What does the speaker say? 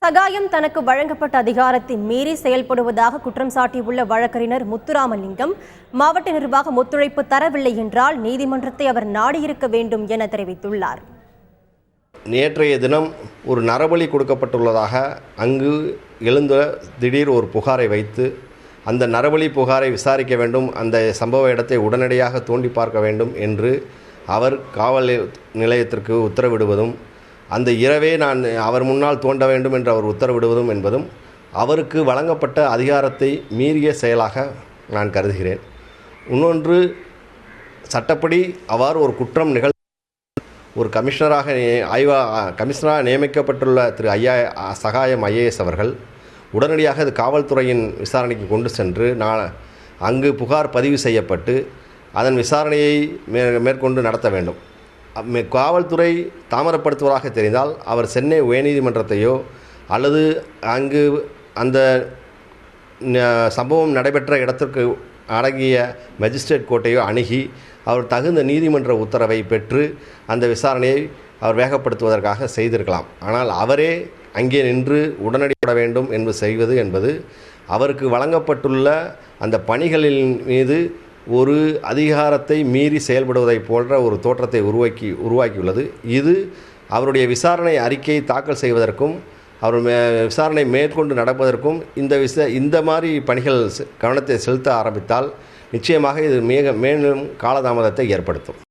சகாயம் தனக்கு வழங்கப்பட்ட அதிகாரத்தை மீறி செயல்படுவதாக குற்றம் சாட்டியுள்ள வழக்கறிஞர் முத்துராமலிங்கம், மாவட்ட நிர்வாகம் ஒத்துழைப்பு தரவில்லை என்றால் நீதிமன்றத்தை அவர் நாடியிருக்க வேண்டும் என தெரிவித்துள்ளார். நேற்றைய தினம் ஒரு நரபலி கொடுக்கப்பட்டுள்ளதாக அங்கு எழுந்த திடீர் ஒரு புகாரை வைத்து அந்த நரபலி புகாரை விசாரிக்க வேண்டும், அந்த சம்பவ இடத்தை உடனடியாக தோண்டி பார்க்க வேண்டும் என்று அவர் காவல் நிலையத்திற்கு உத்தரவிடுவதும், அந்த இரவே நான் அவர் முன்னால் தோண்ட வேண்டும் என்று அவர் உத்தரவிடுவதும் என்பதும் அவருக்கு வழங்கப்பட்ட அதிகாரத்தை மீறிய செயலாக நான் கருதுகிறேன். இன்னொன்று, சட்டப்படி அவ்வாறு ஒரு குற்றம் ஒரு கமிஷனராக நியமிக்கப்பட்டுள்ள திரு சகாயம் IAS அவர்கள் உடனடியாக அது காவல்துறையின் விசாரணைக்கு கொண்டு சென்று அங்கு புகார் பதிவு செய்யப்பட்டு அதன் விசாரணையை மேற்கொண்டு நடத்த வேண்டும். காவல்துறை தாமதப்படுத்துவதாக தெரிந்தால் அவர் சென்னை உயர்நீதிமன்றத்தையோ அல்லது அங்கு அந்த சம்பவம் நடைபெற்ற இடத்திற்கு அடங்கிய மேஜிஸ்ட்ரேட் கோர்ட்டையோ அணுகி அவர் தகுந்த நீதிமன்ற உத்தரவை பெற்று அந்த விசாரணையை அவர் வேகப்படுத்துவதற்காக செய்திருக்கலாம். ஆனால் அவரே அங்கே நின்று உடனடியாக வேண்டும் என்று செய்வது என்பது அவருக்கு வழங்கப்பட்டுள்ள அந்த பணிகளின் மீது ஒரு அதிகாரத்தை மீறி செயல்படுவதை போன்ற ஒரு தோற்றத்தை உருவாக்கியுள்ளது. இது அவருடைய விசாரணை அறிக்கையை தாக்கல் செய்வதற்கும் அவர் விசாரணை மேற்கொண்டு நடப்பதற்கும் இந்த மாதிரி பணிகள் கவனத்தை செலுத்த ஆரம்பித்தால் நிச்சயமாக இது மேலும் காலதாமதத்தை ஏற்படுத்தும்.